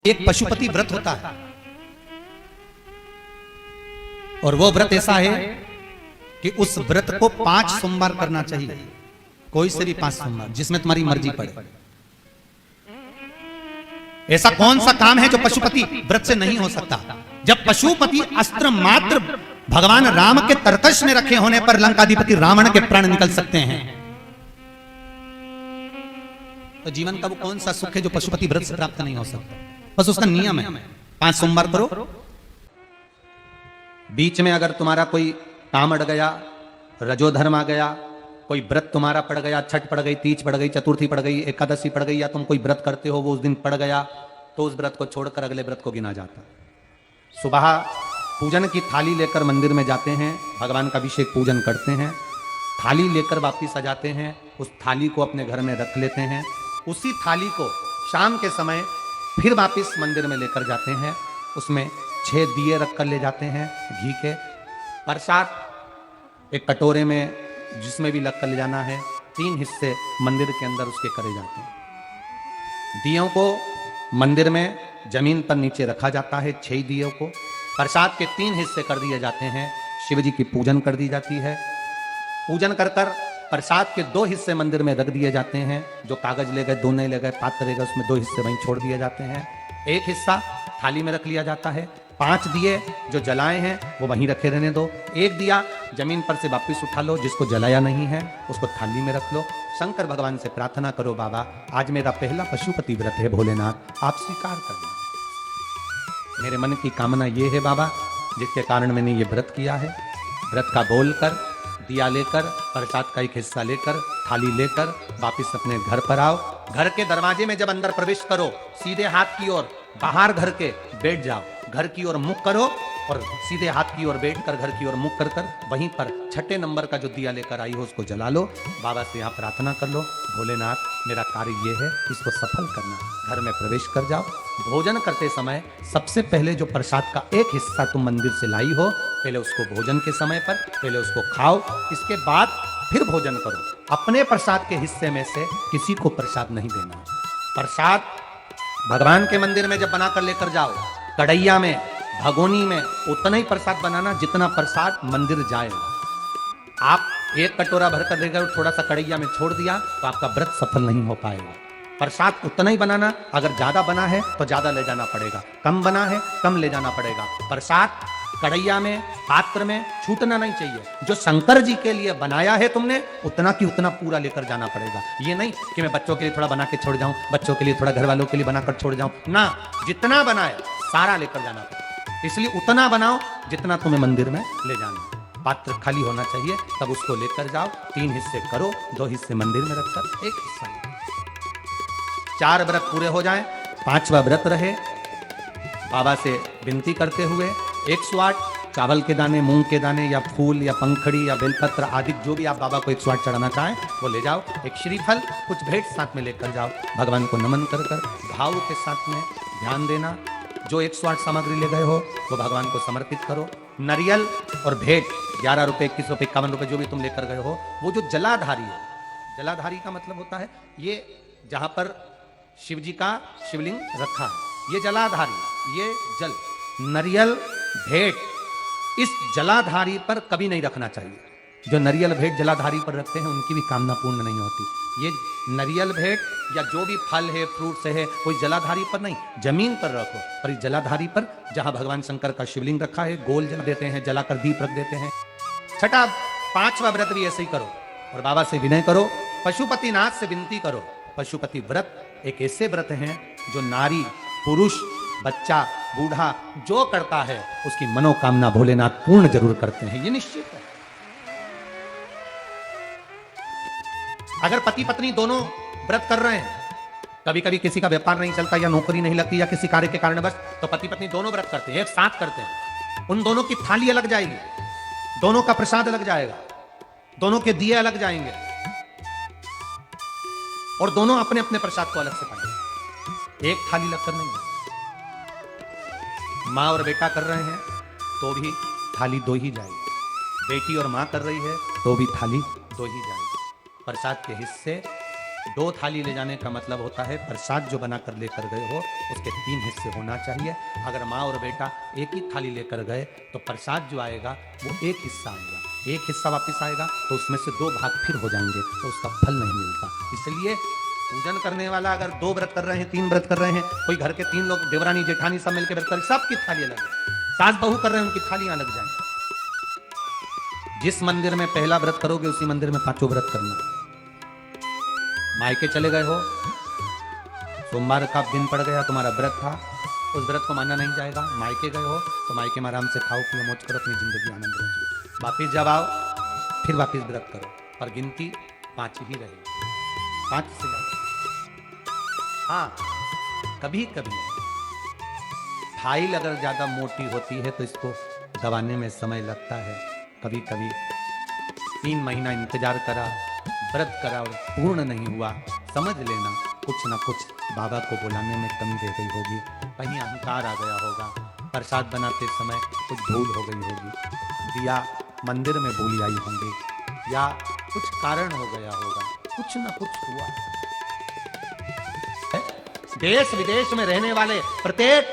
एक पशुपति व्रत होता है और वो व्रत ऐसा है कि उस व्रत को 5 सोमवार करना चाहिए, कोई से भी 5 सोमवार, जिसमें तुम्हारी मर्जी पड़े। ऐसा कौन सा काम है जो पशुपति व्रत से नहीं हो सकता? जब पशुपति अस्त्र मात्र भगवान राम के तरकश में रखे होने पर लंकाधिपति रावण के प्राण निकल सकते हैं, तो जीवन का वो कौन सा सुख है जो पशुपति व्रत से प्राप्त नहीं हो सकता? बस उसका नियम है 5 सोमवार करो। बीच में अगर तुम्हारा कोई काम अड़ गया, रजोधर्म आ गया, कोई व्रत तुम्हारा पड़ गया, छठ पड़ गई, तीज पड़ गई, चतुर्थी पड़ गई, एकादशी पड़ गई, या तुम कोई व्रत करते हो वो उस दिन पड़ गया, तो उस व्रत को छोड़कर अगले व्रत को गिना जाता। सुबह पूजन की थाली लेकर मंदिर में जाते हैं, भगवान का अभिषेक पूजन करते हैं, थाली लेकर वापिस आ जाते हैं, उस थाली को अपने घर में रख लेते हैं, उसी थाली को शाम के समय फिर वापिस मंदिर में लेकर जाते हैं, उसमें 6 दिए रख कर ले जाते हैं घी के, प्रसाद एक कटोरे में जिसमें भी लग कर ले जाना है, 3 हिस्से मंदिर के अंदर उसके करे जाते हैं। दियों को मंदिर में जमीन पर नीचे रखा जाता है, 6 दियों को प्रसाद के 3 हिस्से कर दिए जाते हैं, शिव जी की पूजन कर दी जाती है। पूजन कर कर प्रसाद के 2 हिस्से मंदिर में रख दिए जाते हैं, जो कागज ले गए, दोने ले गए, पात्र ले गए, उसमें 2 हिस्से वहीं छोड़ दिए जाते हैं, 1 हिस्सा थाली में रख लिया जाता है। 5 दिए जो जलाए हैं वो वहीं रखे रहने दो, 1 दिया जमीन पर से वापिस उठा लो, जिसको जलाया नहीं है उसको थाली में रख लो। शंकर भगवान से प्रार्थना करो, बाबा आज मेरा पहला पशुपति व्रत है, भोलेनाथ आप स्वीकार कर लो। मेरे मन की कामना ये है बाबा, जिसके कारण मैंने ये व्रत किया है। व्रत का बोलकर, दिया लेकर, प्रसाद का 1 हिस्सा लेकर, थाली लेकर वापिस अपने घर पर आओ। घर के दरवाजे में जब अंदर प्रवेश करो, सीधे हाथ की ओर बाहर घर के बैठ जाओ, घर की ओर मुख करो और सीधे हाथ की ओर बैठकर घर की ओर मुख कर कर वहीं पर 6ठे नंबर का जो दिया लेकर आई हो उसको जला लो। बाबा से यहाँ प्रार्थना कर लो, भोलेनाथ मेरा कार्य ये है, इसको सफल करना। घर में प्रवेश कर जाओ। भोजन करते समय सबसे पहले जो प्रसाद का 1 हिस्सा तुम मंदिर से लाई हो, पहले उसको भोजन के समय पर पहले उसको खाओ, इसके बाद फिर भोजन करो। अपने प्रसाद के हिस्से में से किसी को प्रसाद नहीं देना। प्रसाद भगवान के मंदिर में जब बनाकर लेकर जाओ, कढ़ैया में, भगोनी में उतना ही प्रसाद बनाना जितना प्रसाद मंदिर जाएगा। आप 1 कटोरा भरकर ले गए, थोड़ा सा कढ़ैया में छोड़ दिया तो आपका व्रत सफल नहीं हो पाएगा। प्रसाद उतना ही बनाना, अगर ज्यादा बना है तो ज्यादा ले जाना पड़ेगा, कम बना है कम ले जाना पड़ेगा। प्रसाद कढ़ैया में, पात्र में छूटना नहीं चाहिए। जो शंकर जी के लिए बनाया है तुमने, उतना की उतना पूरा लेकर जाना पड़ेगा। ये नहीं कि मैं बच्चों के लिए थोड़ा बना के छोड़ जाऊं, बच्चों के लिए थोड़ा घर वालों के लिए बनाकर छोड़ जाऊं, ना, जितना बनाए सारा लेकर जाना पड़ेगा। इसलिए उतना बनाओ जितना तुम्हें मंदिर में ले जाना। पात्र खाली होना चाहिए, तब उसको लेकर जाओ, 3 हिस्से करो, 2 हिस्से मंदिर में रखकर 1 हिस्सा। 4 व्रत पूरे हो जाएं, 5वां व्रत रहे, बाबा से विनती करते हुए 108 चावल के दाने, मूंग के दाने या फूल या पंखड़ी या बेलपत्र आदि जो भी आप बाबा को 108 चढ़ाना चाहें वो ले जाओ। एक श्रीफल, कुछ भेंट साथ में लेकर जाओ, भगवान को नमन कर कर भाव के साथ में ध्यान देना। जो 108 सामग्री ले गए हो वो भगवान को समर्पित करो। नारियल और भेंट 11 रुपये, 21 रुपये, 51 रुपये जो भी तुम लेकर गए हो, वो जो जलाधारी है, जलाधारी का मतलब होता है ये जहां पर शिव जी का शिवलिंग रखा है, ये जलाधारी, ये जल, नारियल भेंट इस जलाधारी पर कभी नहीं रखना चाहिए। जो नारियल भेंट जलाधारी पर रखते हैं उनकी भी कामना पूर्ण नहीं होती। ये नारियल भेंट या जो भी फल है, फ्रूट्स है, कोई जलाधारी पर नहीं, जमीन पर रखो। और इस जलाधारी पर जहां भगवान शंकर का शिवलिंग रखा है, गोल जला देते हैं, जलाकर दीप रख देते हैं। 5वां व्रत भी ऐसे ही करो और बाबा से विनय करो, पशुपतिनाथ से विनती करो। पशुपति व्रत एक ऐसे व्रत हैं जो नारी, पुरुष, बच्चा, बूढ़ा जो करता है उसकी मनोकामना भोलेनाथ पूर्ण जरूर करते हैं, ये निश्चित है। अगर पति पत्नी दोनों व्रत कर रहे हैं, कभी कभी किसी का व्यापार नहीं चलता या नौकरी नहीं लगती या किसी कार्य के कारण बस, तो पति पत्नी दोनों व्रत करते हैं, एक साथ करते हैं। उन दोनों की थाली अलग जाएगी, दोनों का प्रसाद अलग जाएगा, दोनों के दिए अलग जाएंगे और दोनों अपने अपने प्रसाद को अलग से पाएंगे, एक थाली लगकर नहीं। माँ और बेटा कर रहे हैं तो भी थाली 2 ही जाएगी, बेटी और माँ कर रही है तो भी थाली 2 ही जाएगी। प्रसाद के हिस्से 2 थाली ले जाने का मतलब होता है प्रसाद जो बना कर लेकर गए हो उसके 3 हिस्से होना चाहिए। अगर माँ और बेटा एक ही थाली लेकर गए तो प्रसाद जो आएगा वो एक हिस्सा आएगा, एक हिस्सा वापस आएगा तो उसमें से 2 भाग फिर हो जाएंगे, तो उसका फल नहीं मिलता। इसलिए पूजन करने वाला अगर 2 व्रत कर रहे हैं, 3 व्रत कर रहे हैं, कोई घर के 3 लोग देवरानी जेठानी सब मिलकर व्रत कर, सबकी थाली अलग है, सास बहू कर रहे हैं उनकी थालियां अलग जाएंगी। जिस मंदिर में पहला व्रत करोगे उसी मंदिर में 5 व्रत करना। मायके चले गए हो, सोमवार का दिन पड़ गया, तुम्हारा व्रत था, उस व्रत को माना नहीं जाएगा। मायके गए हो तो मायके में आराम से खाओ पियो मौज करो, अपनी जिंदगी आनंद में जियो। वापिस जब आओ फिर वापिस व्रत करो, पर गिनती 5 ही रहेगी, 5 से ज्यादा। हाँ, कभी कभी फाइल अगर ज्यादा मोटी होती है तो इसको दबाने में समय लगता है। कभी कभी 3 महीना इंतजार करा, व्रत करा और पूर्ण नहीं हुआ, समझ लेना कुछ ना कुछ बाबा को बुलाने में कमी रह गई होगी, कहीं अहंकार आ गया होगा, प्रसाद बनाते समय कुछ भूल हो गई होगी, दिया मंदिर में भूल आई होंगी, या कुछ कारण हो गया होगा, कुछ ना कुछ हुआ। देश विदेश में रहने वाले प्रत्येक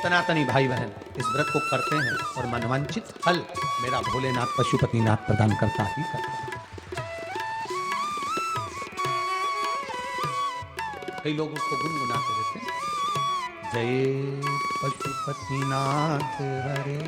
सनातनी भाई बहन इस व्रत को करते हैं और मनवांछित फल मेरा भोलेनाथ पशुपतिनाथ प्रदान करता ही करता है। कई लोग उसको गुनगुनाते रहते हैं, जय पशुपतिनाथ हरे।